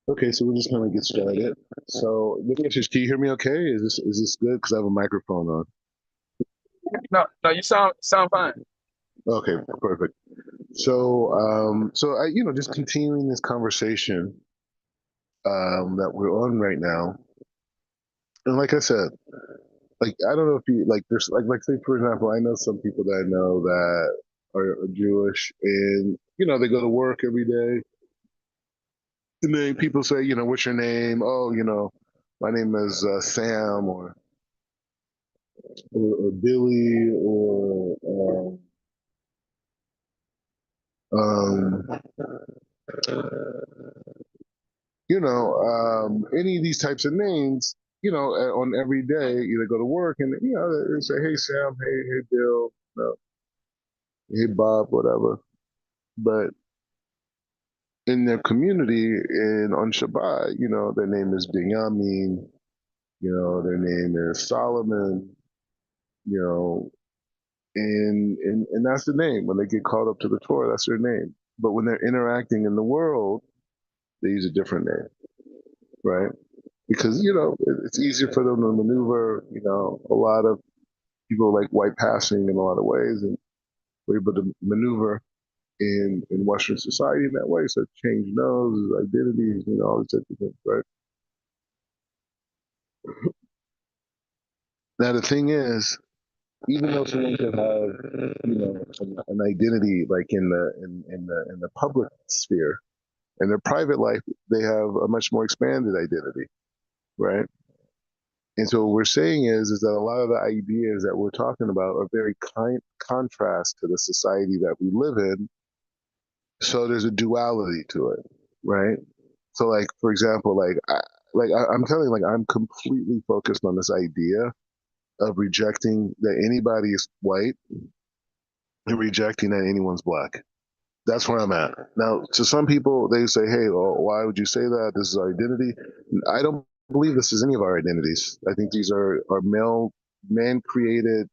Okay, so we're just gonna get started. So let me ask you, can you hear me okay? Is this good? Because I have a microphone on. No, no, you sound fine. Okay, perfect. So just continuing this conversation that we're on right now. And like I said, like I don't know if you like there's like say for example, I know some people that I know that are Jewish and they go to work every day and then people say, what's your name? Oh, my name is Sam or Billy or um, any of these types of names, on every day, they go to work and, they say, hey, Sam, hey, Bill, hey, Bob, whatever. But in their community and on Shabbat, their name is Binyamin, their name is Solomon, you know, and that's the name. When they get called up to the Torah, that's their name. But when they're interacting in the world, they use a different name, right? Because it's easier for them to maneuver. A lot of people like white passing in a lot of ways, and we're able to maneuver in Western society in that way. So change noses, identities, all these types of things, right? Now the thing is, even though someone could have, an identity like in the public sphere, in their private life, they have a much more expanded identity, right? And so what we're saying is that a lot of the ideas that we're talking about are very contrast to the society that we live in. So there's a duality to it, right? So like for example, I'm telling you, like I'm completely focused on this idea of rejecting that anybody is white and rejecting that anyone's black. That's where I'm at. Now, to some people, they say, hey, well, why would you say that? This is our identity. I don't believe this is any of our identities. I think these are man created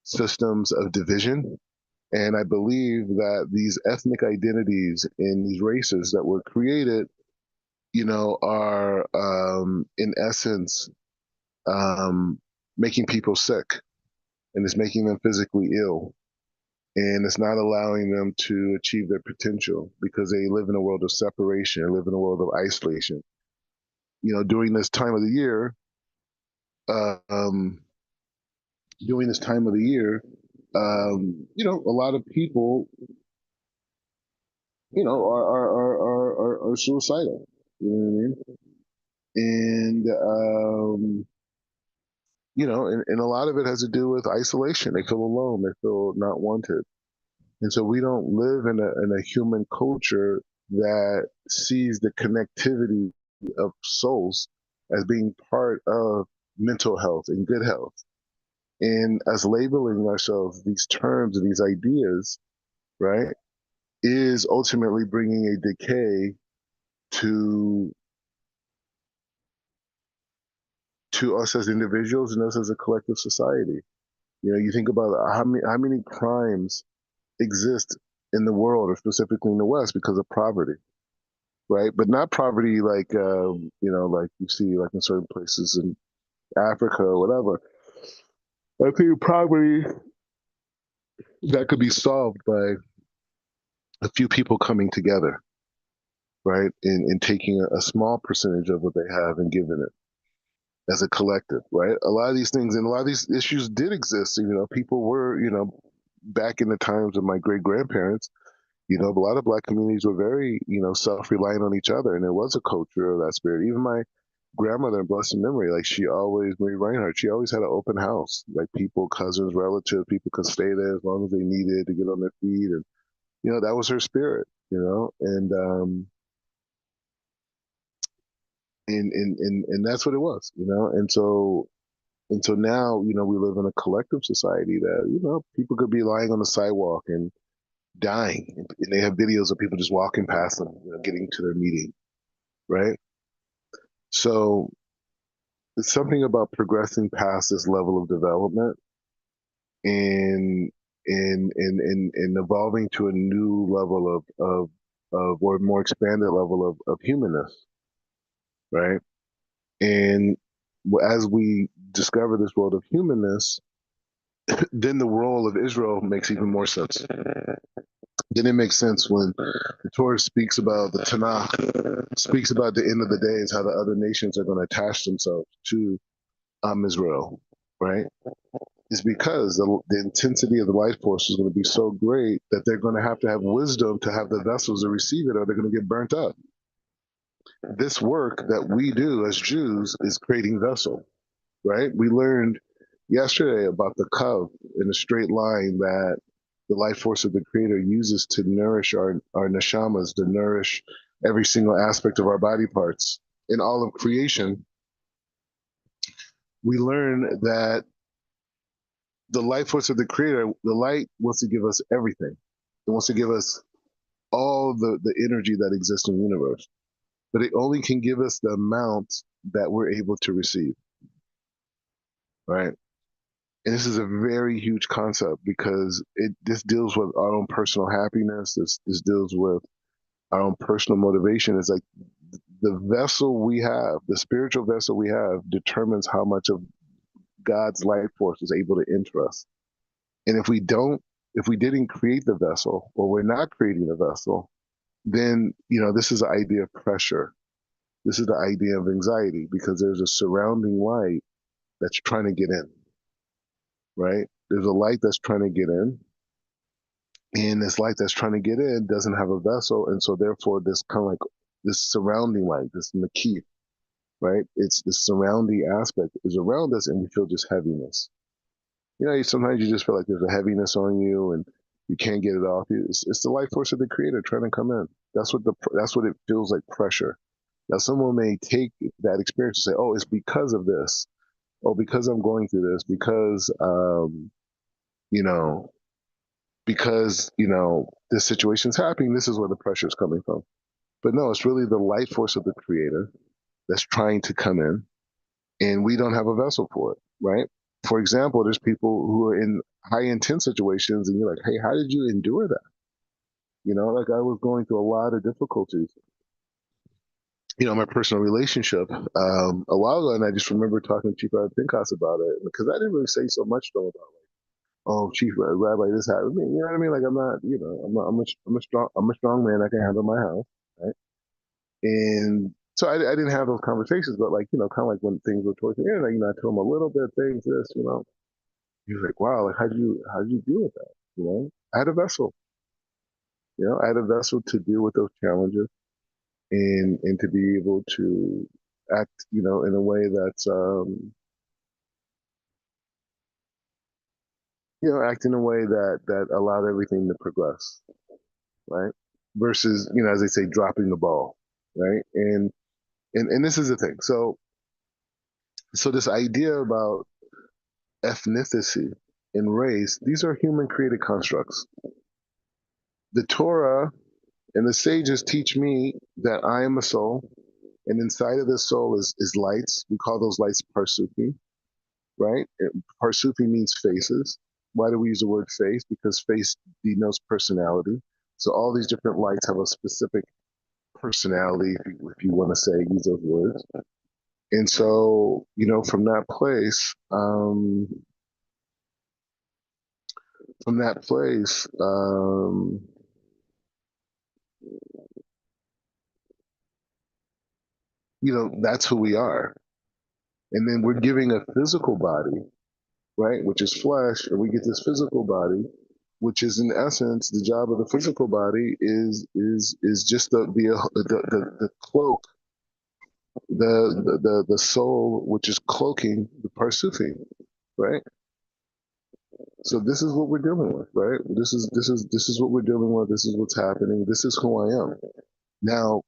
systems of division. And I believe that these ethnic identities in these races that were created, are in essence um, making people sick and it's making them physically ill and it's not allowing them to achieve their potential because they live in a world of separation, live in a world of isolation. During this time of the year, uh, um, during this time of the year, a lot of people, are suicidal. You know what I mean? And and a lot of it has to do with isolation. They feel alone. They feel not wanted. And so we don't live in a human culture that sees the connectivity of souls as being part of mental health and good health. And us labeling ourselves these terms and these ideas, right, is ultimately bringing a decay to to us as individuals and us as a collective society. You think about how many crimes exist in the world, or specifically in the West, because of poverty, right? But not poverty like you see like in certain places in Africa or whatever. I think poverty that could be solved by a few people coming together, right, and taking a small percentage of what they have and giving it as a collective, right? A lot of these things and a lot of these issues did exist. People were, back in the times of my great grandparents. A lot of black communities were very, self-reliant on each other, and there was a culture of that spirit. Even my grandmother in blessed memory, like she always, Marie Reinhardt, she always had an open house. Like people, cousins, relatives, people could stay there as long as they needed to get on their feet, and that was her spirit. And that's what it was. And so now, we live in a collective society that, people could be lying on the sidewalk and dying, and they have videos of people just walking past them, getting to their meeting, right? So it's something about progressing past this level of development and and evolving to a new level of or more expanded level of humanness. right? And as we discover this world of humanness, then the role of Israel makes even more sense. Then it makes sense when the Torah speaks about the Tanakh, speaks about the end of the days, how the other nations are going to attach themselves to Israel, right? Is because the intensity of the life force is going to be so great that they're going to have wisdom to have the vessels to receive it, or they're going to get burnt up. This work that we do as Jews is creating vessel, right? We learned yesterday about the Kav in a straight line that the life force of the Creator uses to nourish our neshamas, to nourish every single aspect of our body parts. In all of creation, we learn that the life force of the Creator, the light, wants to give us everything. It wants to give us all the energy that exists in the universe, but it only can give us the amount that we're able to receive, right? And this is a very huge concept because this deals with our own personal happiness. This deals with our own personal motivation. It's like the vessel we have, the spiritual vessel we have, determines how much of God's life force is able to enter us. And if we didn't create the vessel, or we're not creating the vessel, then this is the idea of pressure. This is the idea of anxiety, because there's a surrounding light that's trying to get in, right? There's a light that's trying to get in, and this light that's trying to get in doesn't have a vessel, and so therefore this kind of like this surrounding light, this makif, right? It's the surrounding aspect is around us, and we feel just heaviness. Sometimes you just feel like there's a heaviness on you, and you can't get it off you. It's the life force of the Creator trying to come in. That's what it feels like, pressure. Now, someone may take that experience and say, "Oh, it's because of this. Oh, because I'm going through this. You know, because this situation's happening. This is where the pressure is coming from." But no, it's really the life force of the Creator that's trying to come in, and we don't have a vessel for it, right? For example, there's people who are in high intense situations, and you're like, "Hey, how did you endure that?" Like I was going through a lot of difficulties. My personal relationship a while ago, and I just remember talking to Chief Rabbi Pinchas about it, because I didn't really say so much though about like, "Oh, Chief Rabbi, this happened to me." You know what I mean? Like I'm not, I'm a strong man. I can handle my house, right? And so I didn't have those conversations, but like kind of like when things were towards the end, like, I told him a little bit of things, this. He was like, "Wow, like how'd you deal with that?" I had a vessel. I had a vessel to deal with those challenges, and to be able to act, in a way that's act in a way that allowed everything to progress, right? Versus, as they say, dropping the ball, right? And this is the thing. So this idea about ethnicity and race, these are human created constructs. The Torah and the sages teach me that I am a soul, and inside of this soul is lights. We call those lights parsufi, right? Parsufi means faces. Why do we use the word face? Because face denotes personality. So all these different lights have a specific personality, if you want to say, use those words. And so, from that place, that's who we are. And then we're giving a physical body, right, which is flesh, and we get this physical body, which is in essence the job of the physical body is just the cloak, the soul, which is cloaking the parsufi, right? So this is what we're dealing with, right? This is what we're dealing with. This is what's happening. This is who I am. Now,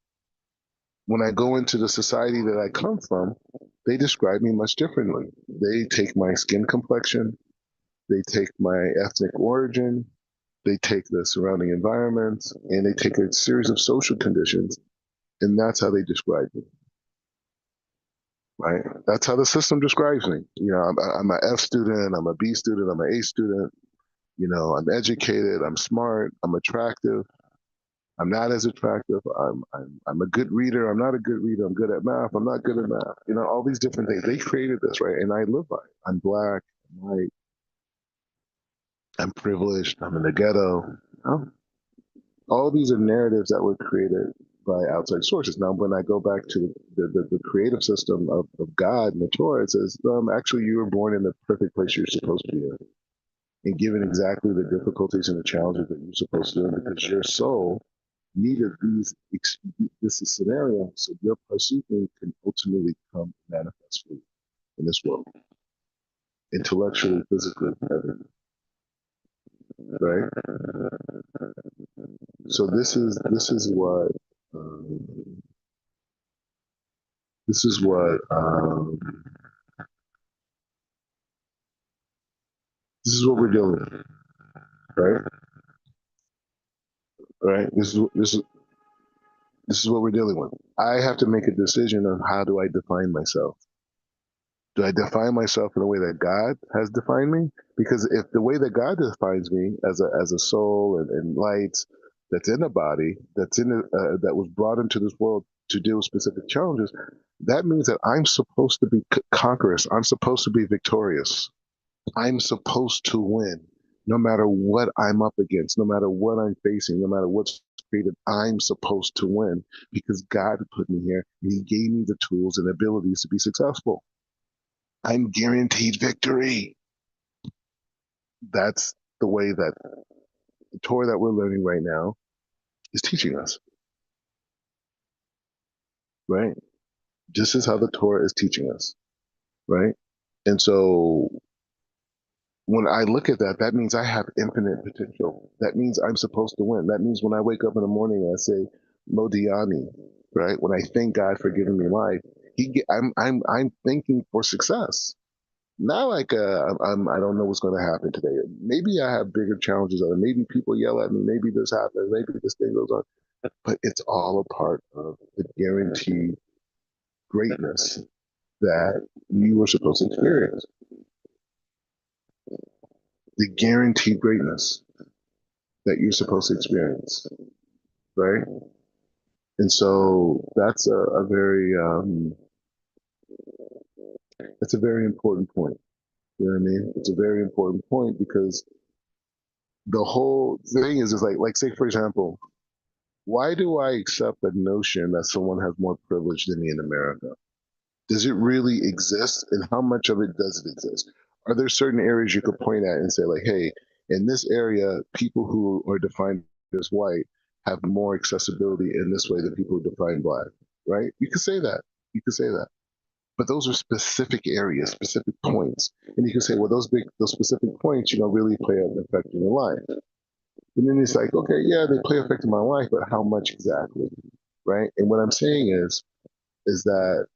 when I go into the society that I come from, they describe me much differently. They take my skin complexion, they take my ethnic origin, they take the surrounding environment, and they take a series of social conditions, and that's how they describe me. Right? That's how the system describes me. I'm an F student, I'm a B student, I'm an A student. I'm educated, I'm smart, I'm attractive. I'm not as attractive. I'm a good reader. I'm not a good reader. I'm good at math. I'm not good at math. You know, all these different things. They created this, right? And I live by it. I'm black. I'm white. I'm privileged. I'm in the ghetto. You know? All these are narratives that were created by outside sources. Now, when I go back to the creative system of God and the Torah, it says, actually, you were born in the perfect place you're supposed to be in, and given exactly the difficulties and the challenges that you're supposed to do, because your soul needed this scenario so your pursuit can ultimately come manifest for you in this world, intellectually, physically, everything, right? So um, this is what this is what we're dealing with, right? Right? This is what we're dealing with. I have to make a decision on how do I define myself. Do I define myself in the way that God has defined me? Because if the way that God defines me as a soul and light that's in a body that's that was brought into this world to deal with specific challenges, that means that I'm supposed to be conquerors. I'm supposed to be victorious. I'm supposed to win, no matter what I'm up against, no matter what I'm facing, no matter what's created. I'm supposed to win because God put me here and He gave me the tools and abilities to be successful. I'm guaranteed victory. That's the way that the Torah that we're learning right now is teaching us, right? This is how the Torah is teaching us, right? And so when I look at that, that means I have infinite potential. That means I'm supposed to win. That means when I wake up in the morning, I say, Modiani, right? When I thank God for giving me life, I'm thinking for success. Not like I don't know what's going to happen today. Maybe I have bigger challenges. Or maybe people yell at me. Maybe this happens. Maybe this thing goes on. But it's all a part of the guaranteed greatness that you were supposed to experience. The guaranteed greatness that you're supposed to experience, right? And so that's a very it's a very important point. You know what I mean? It's a very important point because the whole thing is like say for example, why do I accept the notion that someone has more privilege than me in America? Does it really exist, and how much of it does it exist? Are there certain areas you could point at and say like, hey, in this area, people who are defined as white have more accessibility in this way than people who define black, right? You could say that. You could say that. But those are specific areas, specific points. And you can say, well, those specific points, really play an effect in your life. And then it's like, okay, yeah, they play effect in my life, but how much exactly? Right. And what I'm saying is that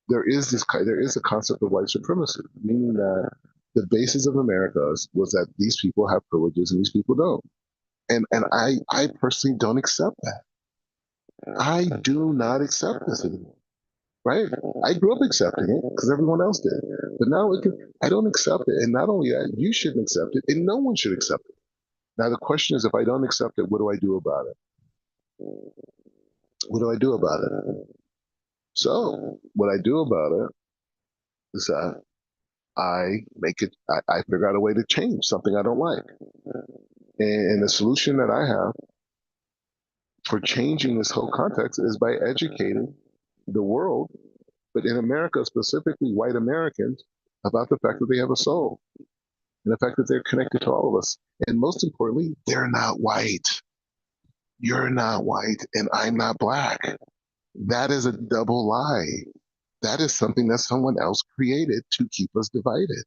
there is a concept of white supremacy, meaning that the basis of America was that these people have privileges and these people don't. And I personally don't accept that. I do not accept this anymore. Right? I grew up accepting it because everyone else did. But now I don't accept it. And not only that, you shouldn't accept it, and no one should accept it. Now the question is, if I don't accept it, what do I do about it? What do I do about it? So what I do about it is that I figure out a way to change something I don't like. And the solution that I have for changing this whole context is by educating the world, but in America, specifically white Americans, about the fact that they have a soul and the fact that they're connected to all of us. And most importantly, they're not white. You're not white, and I'm not black. That is a double lie. That is something that someone else created to keep us divided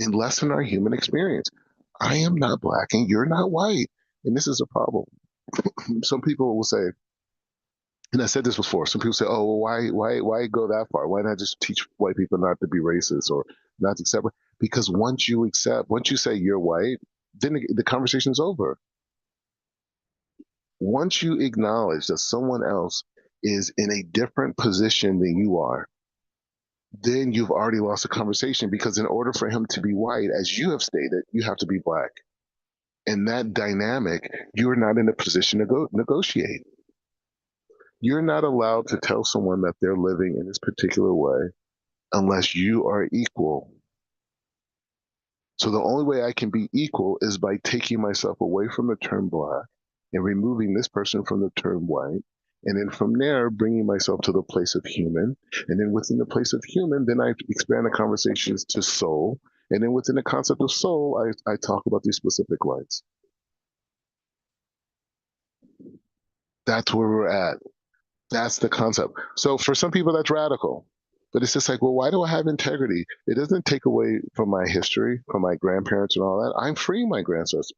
and lessen our human experience. I am not black and you're not white. And this is a problem. Some people will say, and I said this before, some people say, oh, well, why go that far? Why not just teach white people not to be racist or not to accept? Because once you say you're white, then the conversation's over. Once you acknowledge that someone else is in a different position than you are, then you've already lost the conversation because in order for him to be white, as you have stated, you have to be black. In that dynamic, you're not in a position to go negotiate. You're not allowed to tell someone that they're living in this particular way unless you are equal. So the only way I can be equal is by taking myself away from the term black and removing this person from the term white. And then from there, bringing myself to the place of human. And then within the place of human, then I expand the conversations to soul. And then within the concept of soul, I talk about these specific lights. That's where we're at. That's the concept. So for some people, that's radical. But it's just like, well, why do I have integrity? It doesn't take away from my history, from my grandparents and all that. I'm freeing my grandparents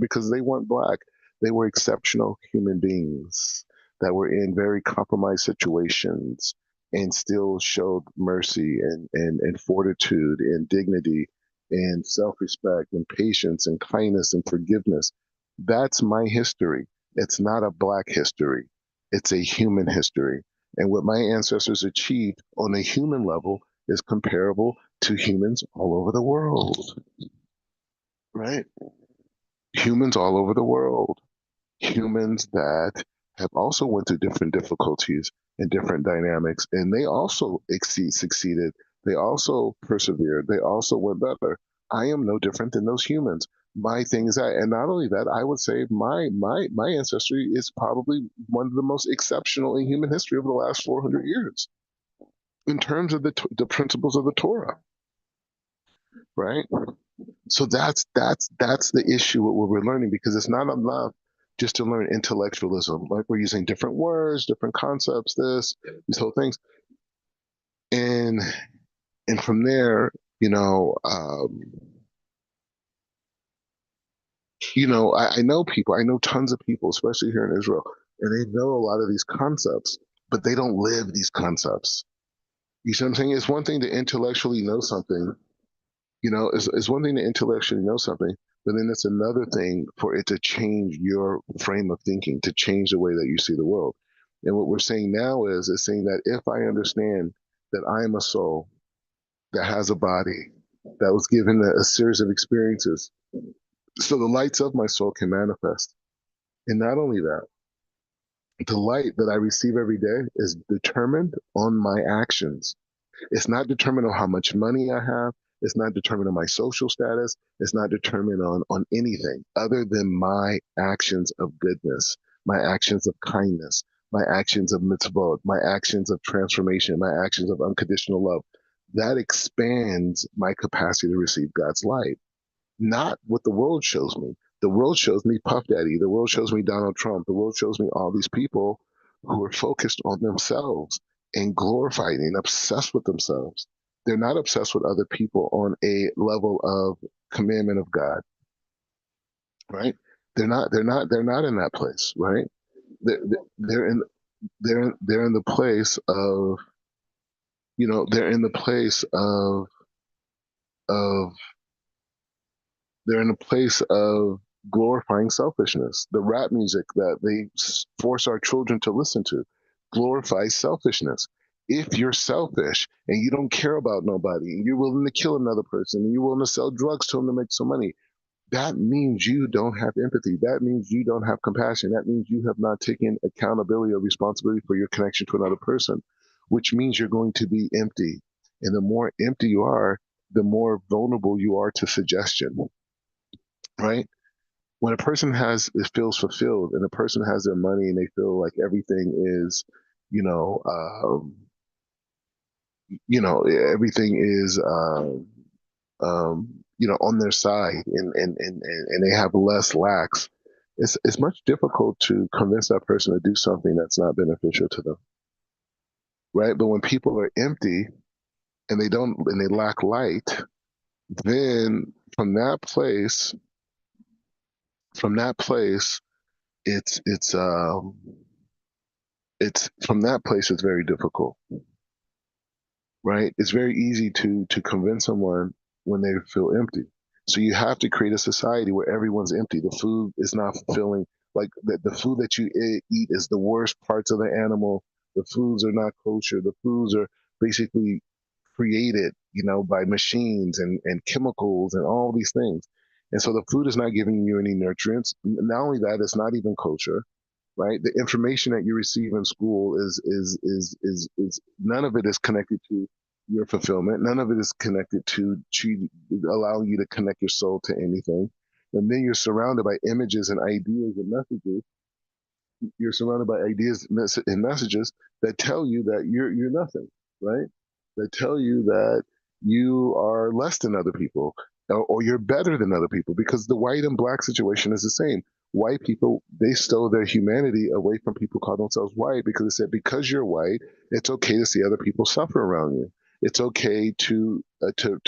because they weren't black. They were exceptional human beings that were in very compromised situations and still showed mercy and fortitude and dignity and self-respect and patience and kindness and forgiveness. That's my history. It's not a black history. It's a human history. And what my ancestors achieved on a human level is comparable to humans all over the world, right? Humans all over the world. Humans that have also went through different difficulties and different dynamics, and they also succeeded. They also persevered. They also went better. I am no different than those humans. My thing is that, and not only that, I would say my ancestry is probably one of the most exceptional in human history over the last 400 years in terms of the principles of the Torah, right? So that's the issue with what we're learning, because it's not enough just to learn intellectualism. Like, we're using different words, different concepts, these whole things, and from there, you know, um, I know people, I know tons of people, especially here in Israel, and they know a lot of these concepts, but they don't live these concepts. You see what I'm saying? It's one thing to intellectually know something. It's one thing to intellectually know something, but then it's another thing for it to change your frame of thinking, to change the way that you see the world. And what we're saying now is saying that if I understand that I am a soul that has a body that was given a series of experiences, so the lights of my soul can manifest. And not only that, the light that I receive every day is determined on my actions. It's not determined on how much money I have. It's not determined on my social status. It's not determined on anything other than my actions of goodness, my actions of kindness, my actions of mitzvot, my actions of transformation, my actions of unconditional love. That expands my capacity to receive God's light, not what the world shows me. The world shows me Puff Daddy. The world shows me Donald Trump. The world shows me all these people who are focused on themselves and glorifying and obsessed with themselves. They're not obsessed with other people on a level of commandment of God, right? They're not in that place, right? They're, they're in they're in the place of they're in the place of they're in a place of glorifying selfishness. The rap music that they force our children to listen to glorifies selfishness. If you're selfish and you don't care about nobody, and you're willing to kill another person, and you're willing to sell drugs to them to make some money, that means you don't have empathy. That means you don't have compassion. That means you have not taken accountability or responsibility for your connection to another person, which means you're going to be empty. And the more empty you are, the more vulnerable you are to suggestion, right? When a person feels fulfilled, and a person has their money and they feel like everything is, you know, everything is, on their side, and they have less lacks. It's much difficult to convince that person to do something that's not beneficial to them, right? But when people are empty and they lack light, then from that place, from that place, it's it's um it's from that place it's very difficult, right? It's very easy to convince someone when they feel empty. So you have to create a society where everyone's empty. The food is not fulfilling. Like the food that you eat is the worst parts of the animal. The foods are not kosher. The foods are basically created, by machines and chemicals and all these things. And so the food is not giving you any nutrients. Not only that, it's not even kosher, right? The information that you receive in school is none of it is connected to your fulfillment. None of it is connected to allowing you to connect your soul to anything. And then you're surrounded by images and ideas and messages. You're surrounded by ideas and messages that tell you that you're nothing, right? That tell you that you are less than other people, or you're better than other people, because the white and black situation is the same. White people, they stole their humanity away from people who call themselves white, because they said, because you're white, it's okay to see other people suffer around you. It's okay to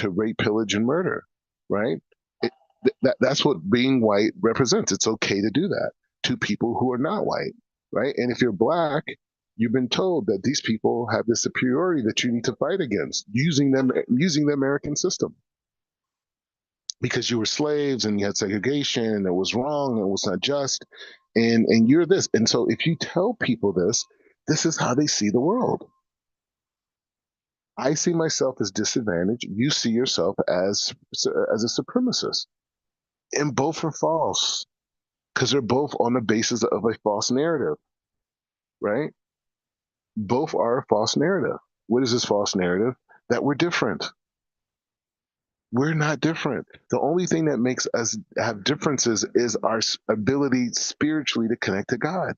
rape, pillage, and murder, right? It, that's what being white represents. It's okay to do that to people who are not white, right? And if you're black, you've been told that these people have this superiority that you need to fight against using the American system, because you were slaves and you had segregation and it was wrong and it was not just, and you're this. And so if you tell people this is how they see the world. I see myself as disadvantaged. You see yourself as a supremacist, and both are false, because they're both on the basis of a false narrative, right? Both are a false narrative. What is this false narrative? That we're different. We're not different. The only thing that makes us have differences is our ability spiritually to connect to God.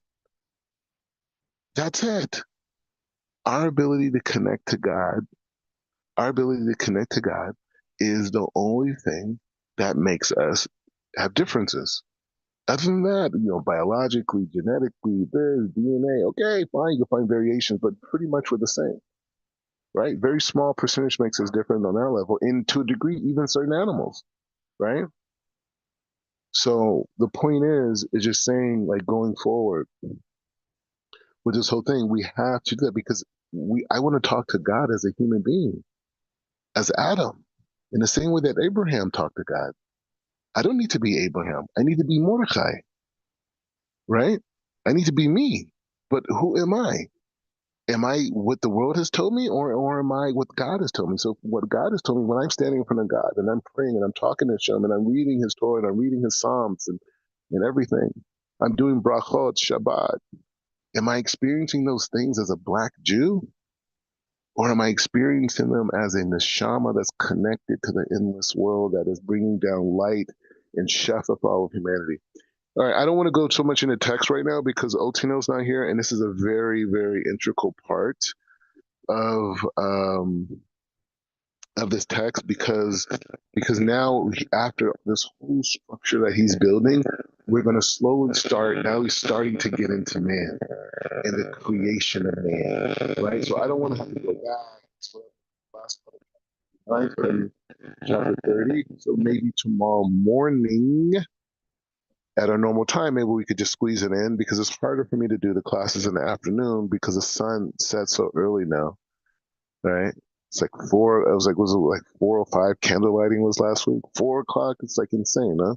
That's it. Our ability to connect to God, our ability to connect to God is the only thing that makes us have differences. Other than that, biologically, genetically, this, DNA, okay, fine, you can find variations, but pretty much we're the same, right? Very small percentage makes us different on our level, and to a degree, even certain animals, right? So the point is just saying, like, going forward with this whole thing, we have to do that, because I want to talk to God as a human being, as Adam, in the same way that Abraham talked to God. I don't need to be Abraham. I need to be Mordecai, right? I need to be me. But who am I? Am I what the world has told me, or am I what God has told me? So what God has told me, when I'm standing in front of God and I'm praying and I'm talking to Him and I'm reading His Torah and I'm reading His Psalms and everything, I'm doing brachot, Shabbat. Am I experiencing those things as a black Jew? Or am I experiencing them as a neshama that's connected to the endless world, that is bringing down light and shefa for all of humanity? All right, I don't want to go so much into text right now because Otino's not here, and this is a very, very integral part of um, of this text, because now, after this whole structure that he's building, we're going to slowly start. Now he's starting to get into man and the creation of man, right? So I don't want to have to go back to the last part, chapter 30. So maybe tomorrow morning at our normal time, maybe we could just squeeze it in, because it's harder for me to do the classes in the afternoon because the sun sets so early now, right? It's like four. I was like, was it like 4:05? Candle lighting was last week. 4 o'clock. It's like insane, huh?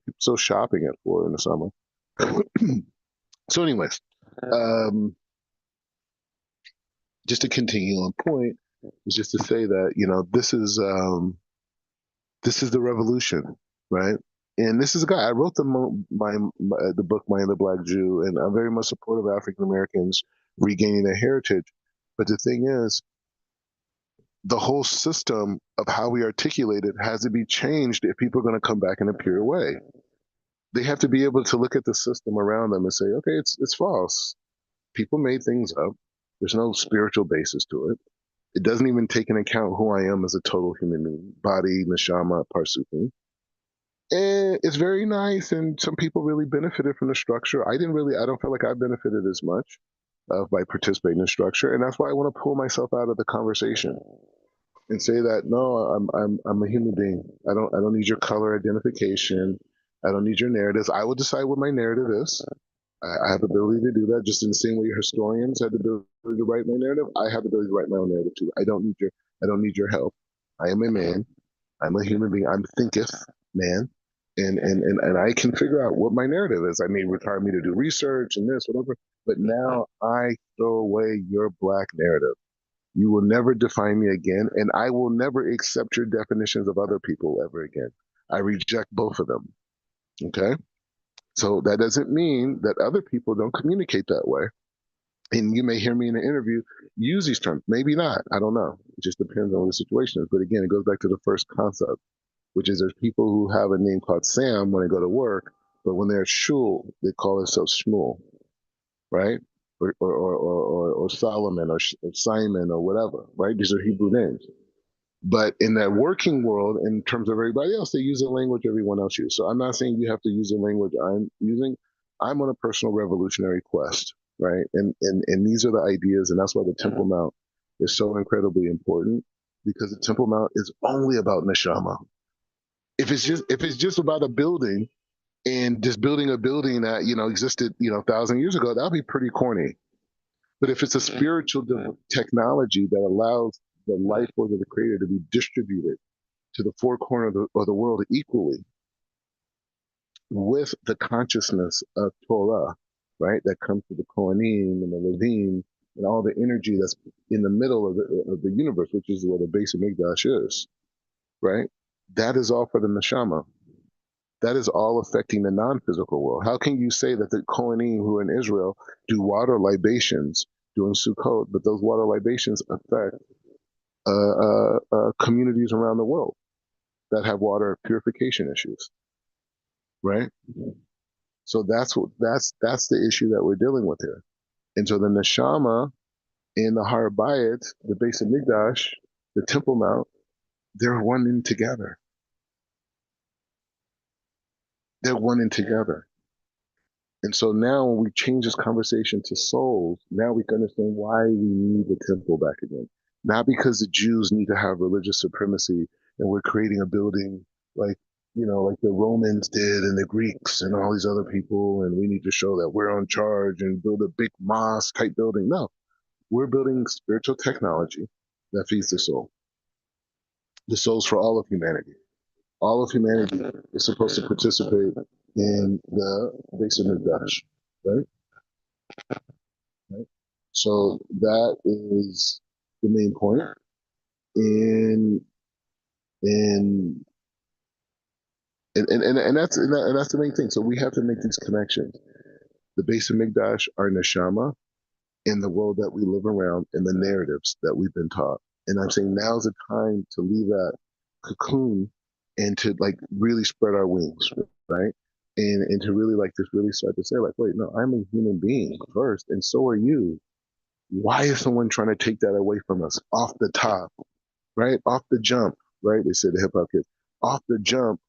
People still shopping at 4 in the summer. So, anyways, um, just to continue on point, is just to say that this is the revolution, right? And this is a guy. I wrote the book "My and the Black Jew," and I'm very much supportive of African Americans regaining their heritage. But the thing is, the whole system of how we articulate it has to be changed if people are going to come back in a pure way. They have to be able to look at the system around them and say, okay, it's false. People made things up. There's no spiritual basis to it. It doesn't even take into account who I am as a total human being, body, neshama, parsufim. And it's very nice, and some people really benefited from the structure. I don't feel like I benefited as much by participating in the structure, and that's why I want to pull myself out of the conversation and say that no, I'm a human being. I don't need your color identification. I don't need your narratives. I will decide what my narrative is. I have the ability to do that, just in the same way historians have the ability to write my narrative. I have the ability to write my own narrative too. I don't need your help. I am a man. I'm a human being. I'm thinketh man. And I can figure out what my narrative is. I may require me to do research and this, whatever. But now I throw away your black narrative. You will never define me again, and I will never accept your definitions of other people ever again. I reject both of them. Okay. So that doesn't mean that other people don't communicate that way. And you may hear me in an interview use these terms. Maybe not. I don't know. It just depends on what the situation is. But again, it goes back to the first concept, which is there's people who have a name called Sam when they go to work, but when they're at shul, they call themselves Shmuel, right? Or Solomon or Simon or whatever, right? These are Hebrew names. But in that working world, in terms of everybody else, they use the language everyone else uses. So I'm not saying you have to use the language I'm using. I'm on a personal revolutionary quest, right? And these are the ideas, and that's why the Temple Mount is so incredibly important, because the Temple Mount is only about neshama. If it's just about a building and just building a building that existed 1,000 years ago, that'd be pretty corny. But if it's a spiritual technology that allows the life force of the creator to be distributed to the four corners of the world equally with the consciousness of Torah, right? That comes to the Kohanim and the Levim and all the energy that's in the middle of the universe, which is where the base of Mikdash is, right? That is all for the neshama. That is all affecting the non-physical world. How can you say that the Kohanim who are in Israel do water libations during Sukkot, but those water libations affect communities around the world that have water purification issues, right? So that's the issue that we're dealing with here. And so the neshama in the Har Bayit, the base of Mikdash, the Temple Mount, they're one in together. They're one in together. And so now when we change this conversation to souls, now we can understand why we need the temple back again. Not because the Jews need to have religious supremacy and we're creating a building like, like the Romans did and the Greeks and all these other people, and we need to show that we're on charge and build a big mosque type building. No, we're building spiritual technology that feeds the soul. The soul's for all of humanity. All of humanity is supposed to participate in the base of Mikdash, right? Right. So that is the main point. And and and that's the main thing. So we have to make these connections. The base of Mikdash are neshama in the world that we live around and the narratives that we've been taught. And I'm saying now's the time to leave that cocoon and to like really spread our wings, right? And to really like just really start to say like, wait, no, I'm a human being first, and so are you. Why is someone trying to take that away from us off the top, right? Off the jump, right? They said the hip hop kids, off the jump.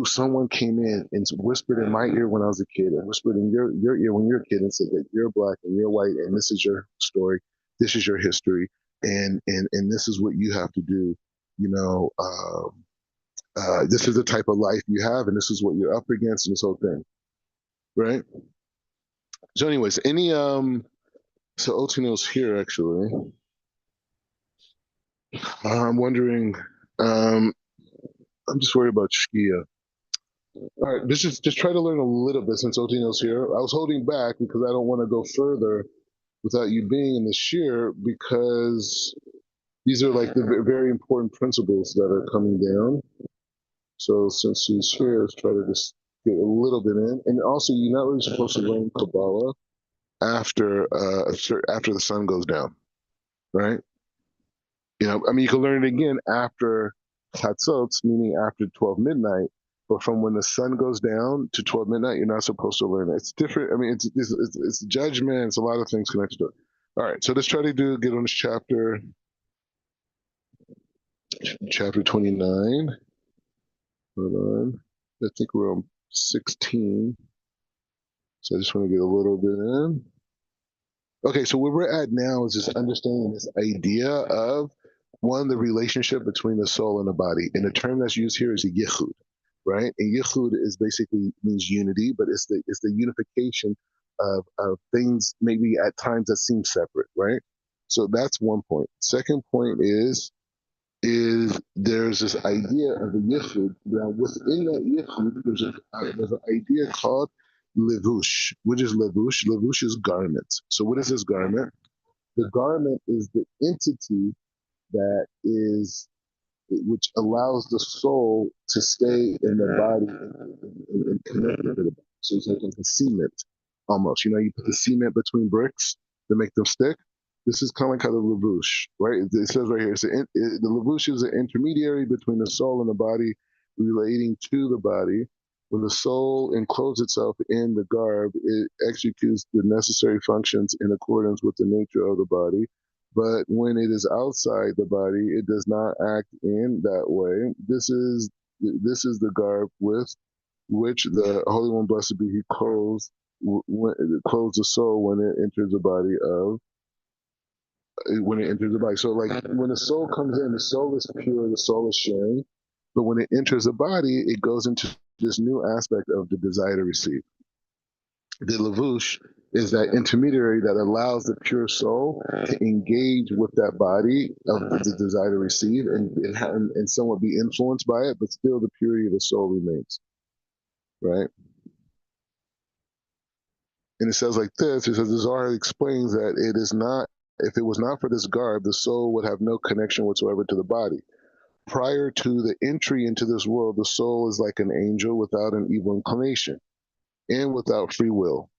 Someone came in and whispered in my ear when I was a kid, and whispered in your ear when you're a kid, and said that you're black and you're white, and this is your story, this is your history, and this is what you have to do. You know, this is the type of life you have, and this is what you're up against, and this whole thing, right? So, anyways, so Otino's here actually. I'm wondering. I'm just worried about Shkia. All right, just try to learn a little bit since Otino's here. I was holding back because I don't want to go further without you being in the shir, because these are like the very important principles that are coming down. So since he's here, let's try to just get a little bit in. And also, you're not really supposed to learn Kabbalah after after the sun goes down, right? I mean, you can learn it again after Chatzot, meaning after 12 midnight. But from when the sun goes down to 12 midnight, you're not supposed to learn it. It's different. I mean, it's judgment. It's a lot of things connected to it. All right, so let's try to get on this chapter 29. Hold on. I think we're on 16. So I just want to get a little bit in. Okay, so where we're at now is just understanding this idea of the relationship between the soul and the body. And the term that's used here is yichud, right? And yichud is basically means unity, but it's the unification of things maybe at times that seem separate, right? So that's one point. Second point is there's this idea of the yichud. Now within that yichud, there's an idea called levush. What is levush? Levush is garment. So what is this garment? The garment is the entity that is which allows the soul to stay in the body and connected to the body. So it's like a cement almost. You know, you put the cement between bricks to make them stick. This is kind of like how the lavush, right? It says right here, the lavush is an intermediary between the soul and the body, relating to the body. When the soul encloses itself in the garb, it executes the necessary functions in accordance with the nature of the body. But when it is outside the body, it does not act in that way. This is the garb with which the Holy One, blessed be He, clothes the soul when it enters the body of when it enters the body. So, like when the soul comes in, the soul is pure, the soul is sharing. But when it enters the body, it goes into this new aspect of the desire to receive. The lavush is that intermediary that allows the pure soul to engage with that body of the desire to receive and somewhat be influenced by it, but still the purity of the soul remains, right? And it says like this, it says the Zohar explains that it is not, if it was not for this garb, the soul would have no connection whatsoever to the body. Prior to the entry into this world, the soul is like an angel without an evil inclination and without free will.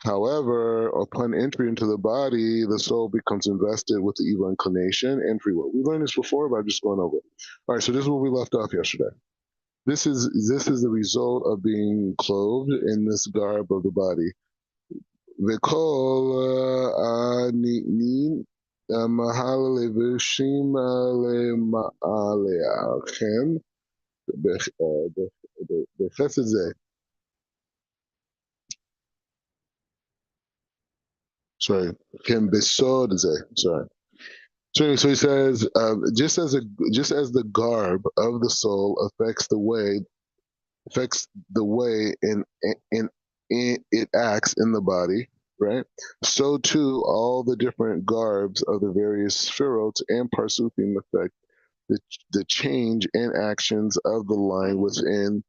However, upon entry into the body, the soul becomes invested with the evil inclination and free will. We learned this before, but I'm just going over it. All right, so this is where we left off yesterday. This is the result of being clothed in this garb of the body. V'kol ani mahal levushim le'aleachem b'chesed zeh. Sorry, sorry. So he says, just as the garb of the soul affects the way in it acts in the body, right? So too, all the different garbs of the various spherotes and parsufim affect the change and actions of the line within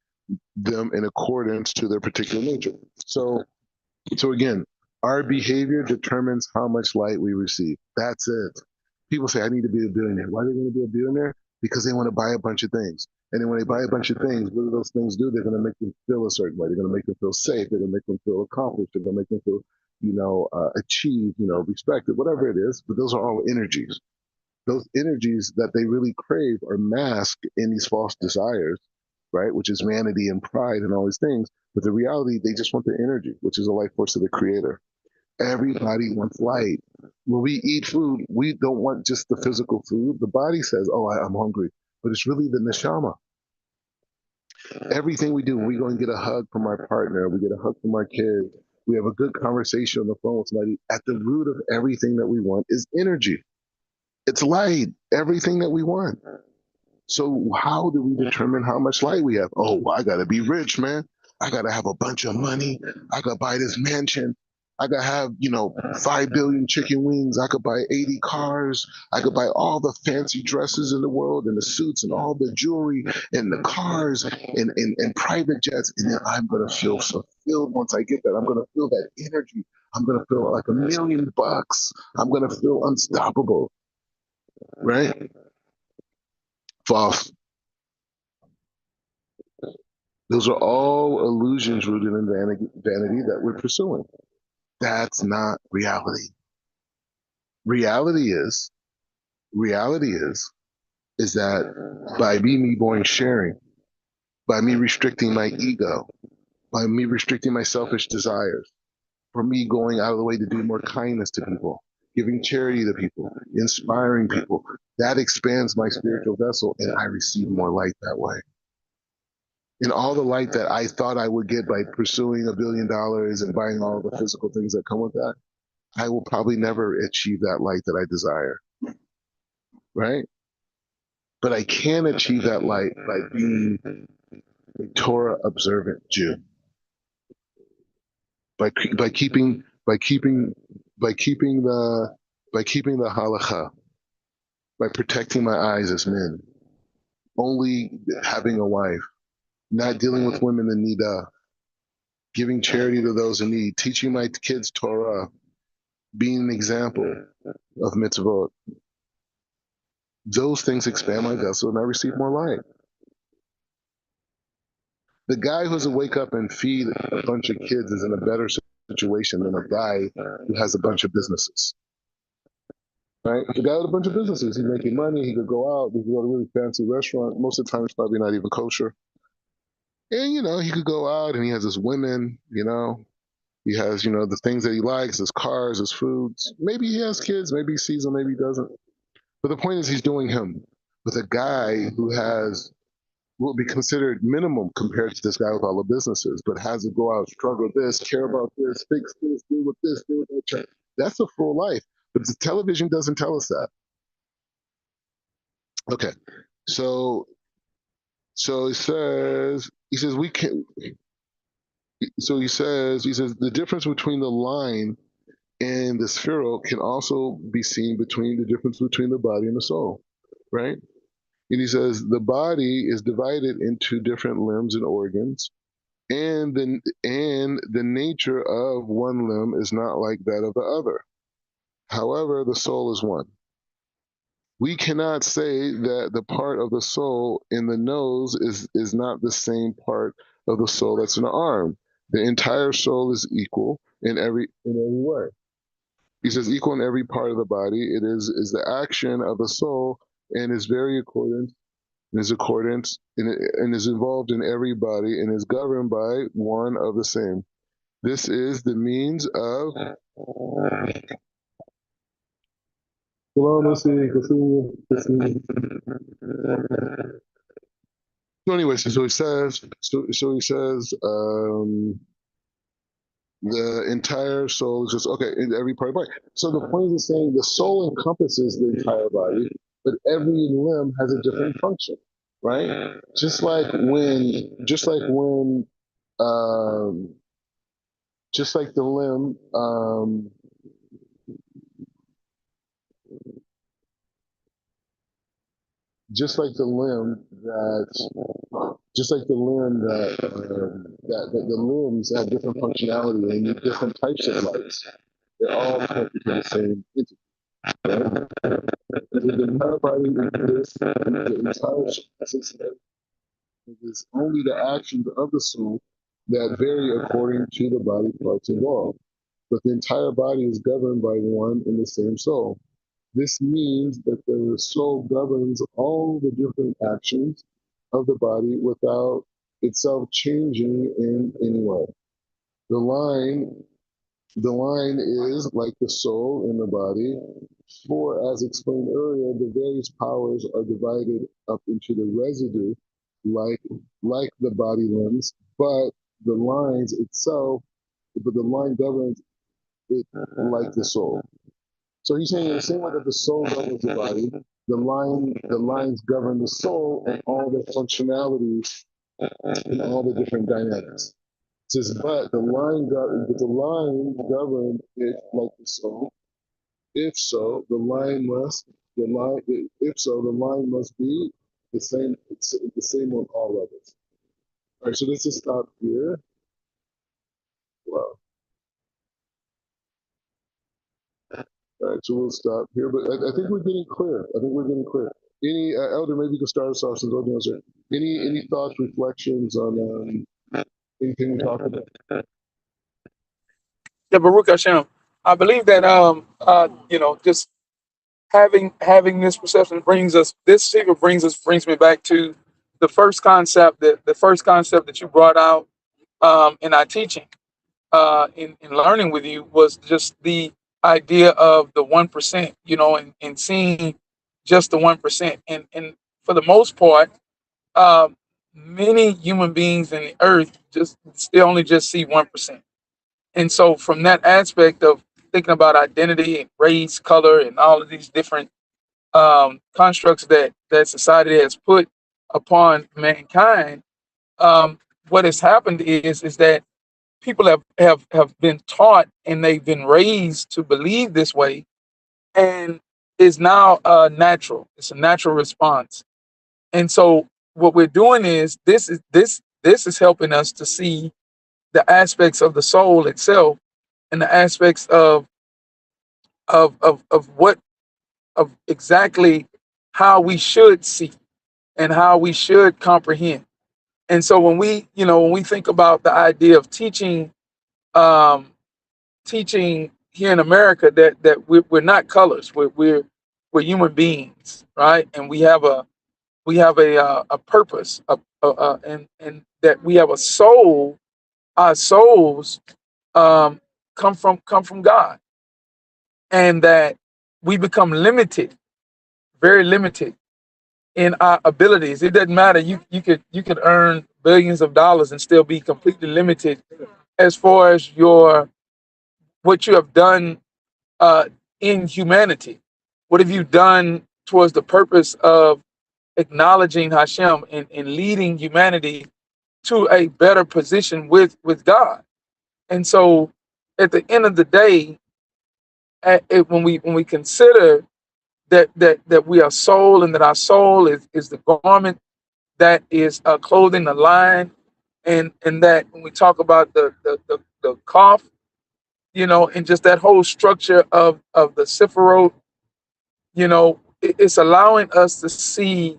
them in accordance to their particular nature. So again, our behavior determines how much light we receive. That's it. People say, I need to be a billionaire. Why are they going to be a billionaire? Because they want to buy a bunch of things. And then when they buy a bunch of things, what do those things do? They're going to make them feel a certain way. They're going to make them feel safe. They're going to make them feel accomplished. They're going to make them feel, achieved, respected, whatever it is. But those are all energies. Those energies that they really crave are masked in these false desires, right? Which is vanity and pride and all these things. But the reality, they just want the energy, which is the life force of the creator. Everybody wants light. When we eat food, we don't want just the physical food. The body says, oh, I'm hungry. But it's really the neshama. Everything we do, we go and get a hug from our partner, we get a hug from our kids, we have a good conversation on the phone with somebody. At the root of everything that we want is energy. It's light, everything that we want. So how do we determine how much light we have? Oh, I got to be rich, man. I got to have a bunch of money. I got to buy this mansion. I could have, 5 billion chicken wings. I could buy 80 cars. I could buy all the fancy dresses in the world and the suits and all the jewelry and the cars and private jets. And then I'm going to feel fulfilled once I get that. I'm going to feel that energy. I'm going to feel like $1,000,000. I'm going to feel unstoppable. Right? False. Those are all illusions rooted in vanity that we're pursuing. That's not reality. Reality is that by me going sharing, by me restricting my ego, by me restricting my selfish desires, for me going out of the way to do more kindness to people, giving charity to people, inspiring people, that expands my spiritual vessel and I receive more light that way. And all the light that I thought I would get by pursuing $1 billion and buying all the physical things that come with that, I will probably never achieve that light that I desire. Right? But I can achieve that light by being a Torah observant Jew. By keeping the halacha, by protecting my eyes as men, only having a wife, not dealing with women in nida, giving charity to those in need, teaching my kids Torah, being an example of mitzvot, those things expand my vessel and I receive more light. The guy who doesn't wake up and feed a bunch of kids is in a better situation than a guy who has a bunch of businesses. Right? The guy with a bunch of businesses, he's making money, he could go out, he could go to a really fancy restaurant. Most of the time, it's probably not even kosher. And, he could go out and he has his women, he has, the things that he likes, his cars, his foods. Maybe he has kids, maybe he sees them, maybe he doesn't. But the point is, he's doing him. With a guy who has will be considered minimum compared to this guy with all the businesses, but has to go out, struggle this, care about this, fix this, deal with that. That's a full life. But the television doesn't tell us that. Okay. So he says we can so he says the difference between the line and the spheral can also be seen between the difference between the body and the soul, right? And he says the body is divided into different limbs and organs, and the nature of one limb is not like that of the other. However, the soul is one. We cannot say that the part of the soul in the nose is not the same part of the soul that's in the arm. The entire soul is equal in every way. He says equal in every part of the body. It is the action of the soul and is very accordant and is involved in every body and is governed by one of the same. This is the means of. So anyway, so he says, the entire soul is just okay in every part of the body. So the point is saying the soul encompasses the entire body, but every limb has a different function, right? Just like the limb, just like the limb that the limbs have different functionality and need different types of lights. They're all connected to the same entity. Right? The entire body exists, the entire system is only the actions of the soul that vary according to the body parts involved. But the entire body is governed by one and the same soul. This means that the soul governs all the different actions of the body without itself changing in any way. The line is like the soul in the body, for as explained earlier, the various powers are divided up into the residue, like the body limbs, but the line governs it like the soul. So he's saying in the same way that the soul governs the body, the lines govern the soul and all the functionalities and all the different dynamics. It says, but the line governed it like the soul. If so, the line must be the same. It's the same on all levels. All right, so let's just stop here. Wow. All right, so we'll stop here. But I think we're getting clear. Any elder, maybe you can start us off since Odin was here. Any thoughts, reflections on anything we talked about? Yeah, Baruch Hashem. I believe that just having this perception brings me back to the first concept that you brought out in our teaching in learning with you was just the idea of the 1%, and seeing just the 1%. And for the most part, uh, many human beings in the earth they only just see 1%. And so from that aspect of thinking about identity and race, color, and all of these different constructs that society has put upon mankind, what has happened is that people have been taught and they've been raised to believe this way, and is now natural. It's a natural response. And so what we're doing is this is helping us to see the aspects of the soul itself and the aspects of what of exactly how we should see and how we should comprehend. And so when we think about the idea of um, teaching here in America that we're not colors, we're human beings, right? And we have a purpose, and that we have a soul. Our souls um, come from God, and that we become limited, very limited in our abilities. It doesn't matter. You could earn billions of dollars and still be completely limited as far as your what you have done uh, in humanity. What have you done towards the purpose of acknowledging Hashem and leading humanity to a better position with God? And so, at the end of the day, when we consider that we are soul, and that our soul is the garment that is clothing the line, and that when we talk about the cough, and just that whole structure of the Sephiroth, it's allowing us to see,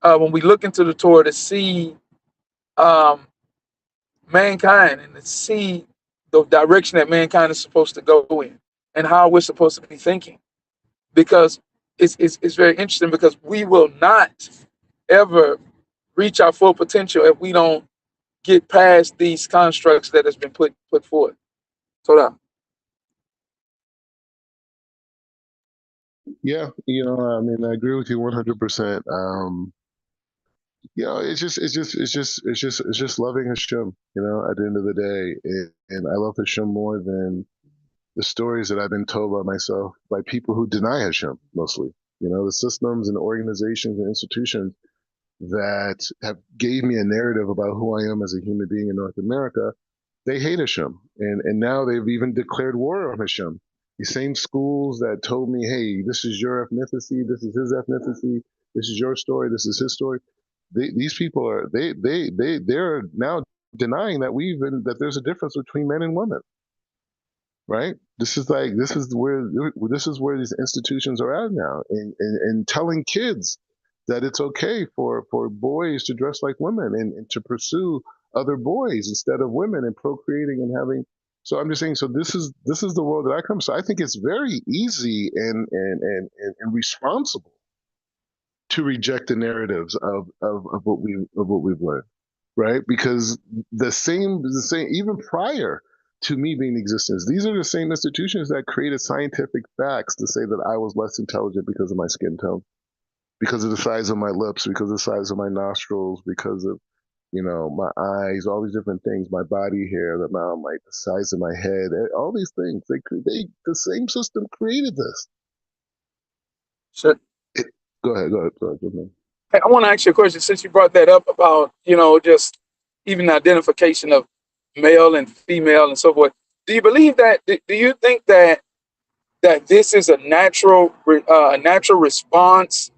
when we look into the Torah, to see um, mankind, and to see the direction that mankind is supposed to go in, and how we're supposed to be thinking. Because it's very interesting, because we will not ever reach our full potential if we don't get past these constructs that has been put forth. So that. Yeah, I mean, I agree with you 100%. It's just loving Hashem. At the end of the day, and I love Hashem more than the stories that I've been told by myself by people who deny Hashem mostly. The systems and organizations and institutions that have gave me a narrative about who I am as a human being in North America. They hate Hashem, and now they've even declared war on Hashem. The same schools that told me, "Hey, this is your ethnicity, this is his ethnicity, this is your story, this is his story." These people are they're now denying that there's a difference between men and women, right? This is where these institutions are at now, and telling kids that it's okay for boys to dress like women, and to pursue other boys instead of women, and procreating and having. So I'm just saying. So this is the world that I come. So I think it's very easy and responsible to reject the narratives of what we've learned, right? Because the same even prior to me being in existence, these are the same institutions that created scientific facts to say that I was less intelligent because of my skin tone, because of the size of my lips, because of the size of my nostrils, because of my eyes, all these different things, my body hair, the size of my head, all these things. The same system created this. So It, go ahead. hey, I want to ask you a question, since you brought that up about just even the identification of male and female and so forth. Do you believe that? Do you think that this is a natural response,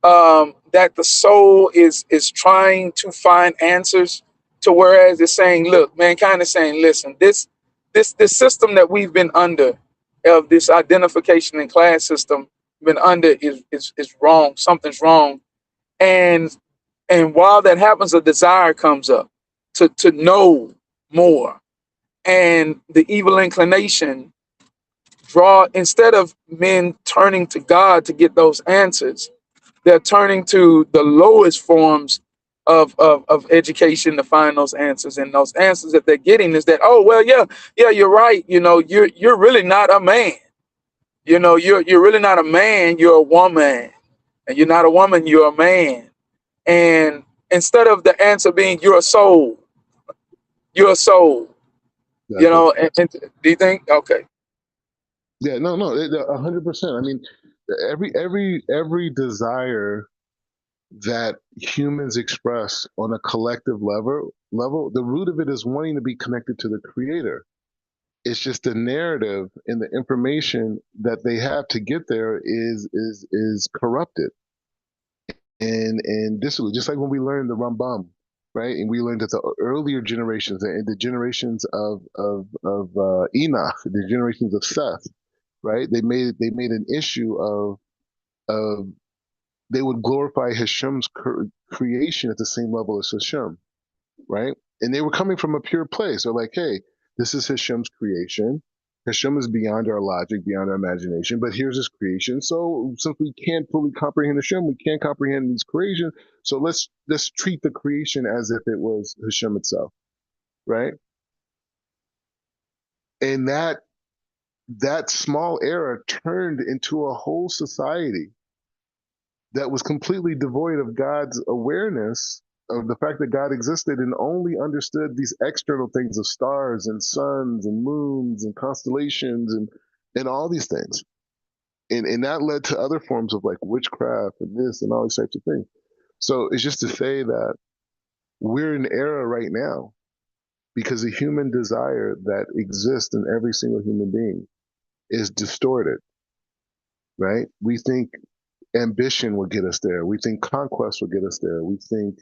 that the soul is trying to find answers to, whereas it's saying, look, mankind is saying, listen, this system that we've been under, of this identification and class system, been under, is wrong. Something's wrong. And and while that happens, a desire comes up to know more, and the evil inclination draw, instead of men turning to God to get those answers, they're turning to the lowest forms of education to find those answers. And those answers that they're getting is that, oh well, yeah, you're right. You're really not a man. You're really not a man. You're a woman, and you're not a woman. You're a man. And instead of the answer being you're a soul, you're a soul. Exactly. And do you think? Okay. Yeah, no, no, 100%. I mean, every desire that humans express on a collective level, the root of it is wanting to be connected to the creator. It's just the narrative and the information that they have to get there is corrupted. And this was just like when we learned the Rambam, right? And we learned that the earlier generations and the generations of Enoch, the generations of Seth, right? They made an issue of they would glorify Hashem's creation at the same level as Hashem, right? And they were coming from a pure place. They're like, hey, this is Hashem's creation. Hashem is beyond our logic, beyond our imagination, but here's his creation. So since we can't fully comprehend Hashem, we can't comprehend his creation. So let's treat the creation as if it was Hashem itself, right? And that small error turned into a whole society that was completely devoid of God's awareness of the fact that God existed and only understood these external things of stars and suns and moons and constellations and all these things. And that led to other forms of like witchcraft and this and all these types of things. So it's just to say that we're in an era right now because the human desire that exists in every single human being is distorted, right? We think ambition will get us there. We think conquest will get us there. We think,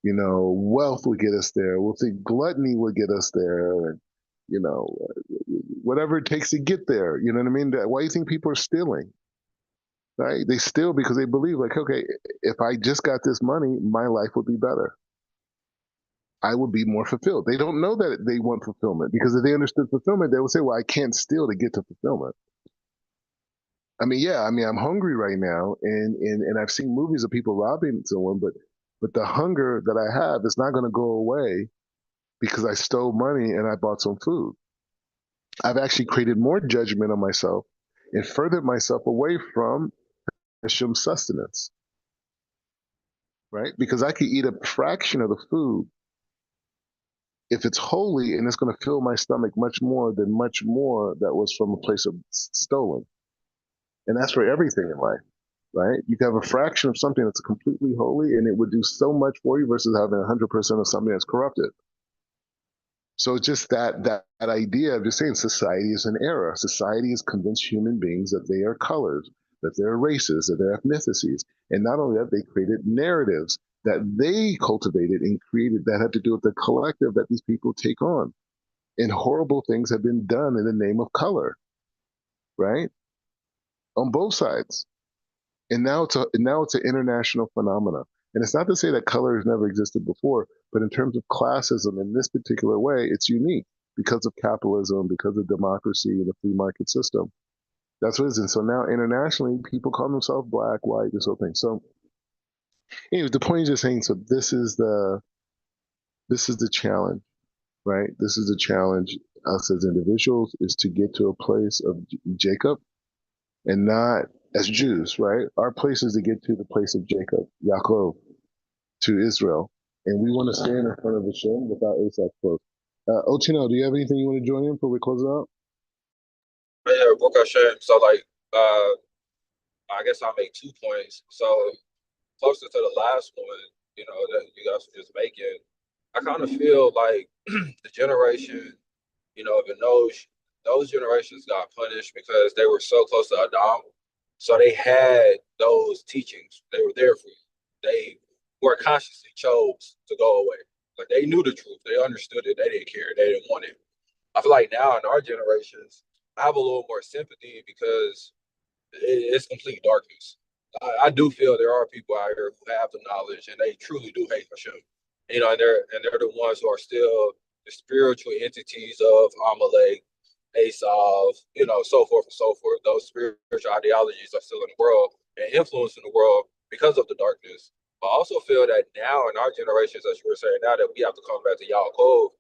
wealth will get us there. We'll think gluttony will get us there. And, whatever it takes to get there. You know what I mean? Why do you think people are stealing? Right? They steal because they believe like, okay, if I just got this money, my life would be better. I would be more fulfilled. They don't know that they want fulfillment because if they understood fulfillment, they would say, well, I can't steal to get to fulfillment. I'm hungry right now, and I've seen movies of people robbing someone, but the hunger that I have is not going to go away because I stole money and I bought some food. I've actually created more judgment on myself and furthered myself away from Hashem's sustenance, right? Because I could eat a fraction of the food if it's holy and it's going to fill my stomach much more that was from a place of stolen. And that's for everything in life, right? You can have a fraction of something that's completely holy and it would do so much for you versus having 100% of something that's corrupted. So just that idea of just saying society is an error. Society has convinced human beings that they are colors, that they're races, that they're ethnicities. And not only that, they created narratives that they cultivated and created that had to do with the collective that these people take on. And horrible things have been done in the name of color, right? On both sides. And now it's an international phenomenon. And it's not to say that color has never existed before, but in terms of classism in this particular way, it's unique because of capitalism, because of democracy and the free market system. That's what it is. And so now internationally, people call themselves black, white, this whole thing. So anyways, the point is just saying, so this is the challenge, right? This is the challenge us as individuals is to get to a place of Jacob and not as Jews, right? Our place is to get to the place of Jacob, Yaakov, to Israel. And we want to stand in front of Hashem without Asaph close. Ochino, do you have anything you want to join in before we close it out? Yeah, Baruch Hashem. So, I guess I'll make 2 points. So, closer to the last one, that you guys were just making, I kind of feel like the generation, even those generations got punished because they were so close to Adam. So they had those teachings. They were there for you. They were consciously chose to go away. Like they knew the truth. They understood it. They didn't care. They didn't want it. I feel like now in our generations, I have a little more sympathy because it's complete darkness. I do feel there are people out here who have the knowledge and they truly do hate Hashem. And they're the ones who are still the spiritual entities of Amalek, Esav, so forth and so forth. Those spiritual ideologies are still in the world and influencing the world because of the darkness. But I also feel that now in our generations, as you were saying, now that we have to come back to Yaakov,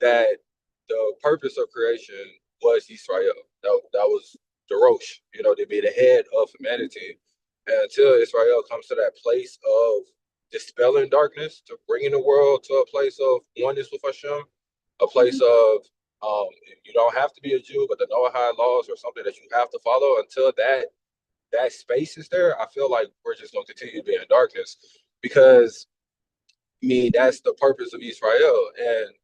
that the purpose of creation was Israel. That was the Rosh, to be the head of humanity. And until Israel comes to that place of dispelling darkness, to bringing the world to a place of oneness with Hashem, a place of you don't have to be a Jew, but the Noahide laws are something that you have to follow. Until that space is there, I feel like we're just going to continue to be in darkness because, that's the purpose of Israel. And,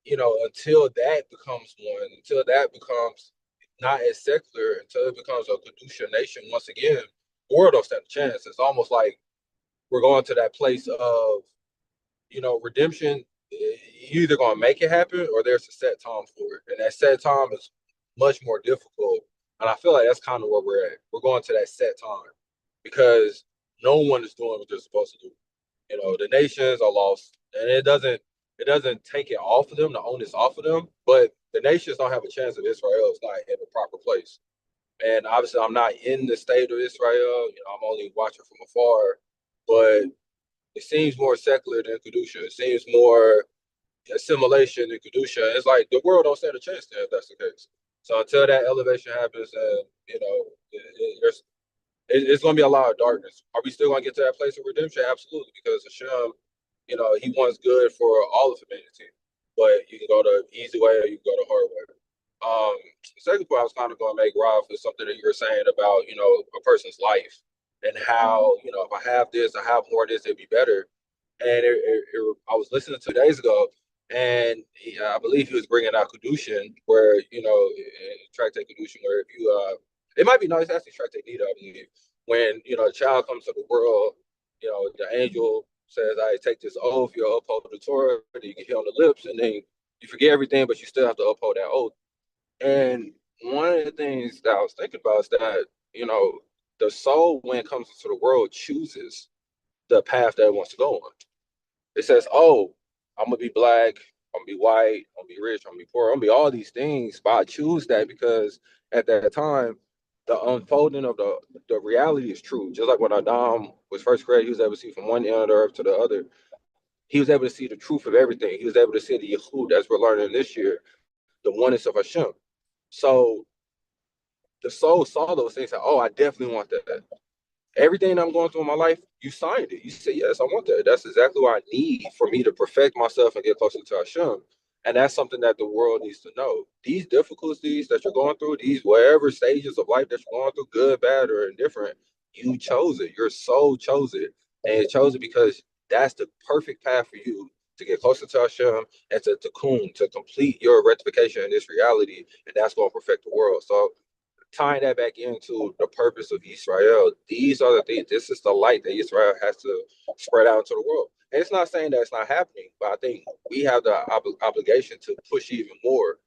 until that becomes one, until that becomes not as secular, until it becomes a Kedusha nation once again, the world don't stand a chance. It's almost like we're going to that place of, redemption. You either going to make it happen or there's a set time for it. And that set time is much more difficult. And I feel like that's kind of where we're at. We're going to that set time because no one is doing what they're supposed to do. You know, the nations are lost, and it doesn't take it off of them, the onus off of them. But the nations don't have a chance if Israel is not in the proper place. And obviously, I'm not in the state of Israel. You know, I'm only watching from afar. But it seems more secular than Kedusha. It seems more assimilation than Kedusha. It's like the world don't stand a chance there if that's the case. So until that elevation happens, and you know, it's going to be a lot of darkness. Are we still going to get to that place of redemption? Absolutely, because Hashem, you know, He wants good for all of humanity. But you can go the easy way or you can go the hard way. The second point I was kind of going to make, Rob, is something that you were saying about, you know, a person's life and how, you know, if I have this, I have more of this, it'd be better. And I was listening 2 days ago, and I believe he was bringing out Kedushin, where, you know, Tractate Kedushin, where if you, it might be, no, it's actually Tractate Nida, I believe. When, you know, the child comes to the world, you know, the angel says, I take this oath, you'll uphold the Torah, you get hit on the lips, and then you forget everything, but you still have to uphold that oath. And one of the things that I was thinking about is that, you know, the soul, when it comes into the world, chooses the path that it wants to go on. It says, oh, I'm going to be black, I'm going to be white, I'm going to be rich, I'm going to be poor, I'm going to be all these things. But I choose that because at that time, the unfolding of the reality is true. Just like when Adam was first created, he was able to see from one end of the earth to the other. He was able to see the truth of everything. He was able to see the Yehud, as we're learning this year, the oneness of Hashem. So the soul saw those things and said, oh, I definitely want that. Everything I'm going through in my life, you signed it. You said, yes, I want that. That's exactly what I need for me to perfect myself and get closer to Hashem. And that's something that the world needs to know. These difficulties that you're going through, these whatever stages of life that you're going through, good, bad, or indifferent, you chose it. Your soul chose it. And it chose it because that's the perfect path for you to get closer to Hashem and to tikkun, to complete your rectification in this reality. And that's going to perfect the world. So tying that back into the purpose of Israel, these are the things, this is the light that Israel has to spread out into the world. And it's not saying that it's not happening, but I think we have the obligation to push even more.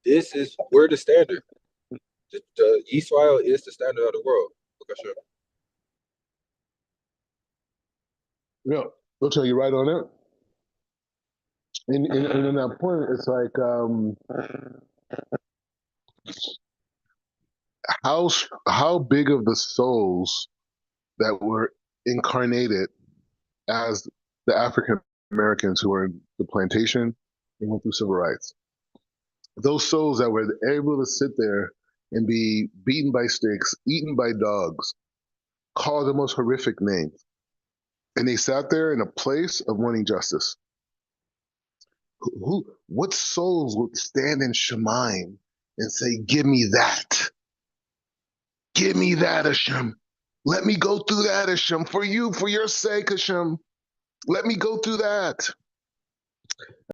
We're the standard. The Israel is the standard of the world. For sure. Yeah, I'll tell you right on it. And in that point, it's like how how big of the souls that were incarnated as the African Americans who were in the plantation and went through civil rights. Those souls that were able to sit there and be beaten by sticks, eaten by dogs, called the most horrific names. And they sat there in a place of wanting justice. What souls would stand in Shemaim and say, give me that? Give me that, Hashem. Let me go through that, Hashem, for you, for your sake, Hashem. Let me go through that.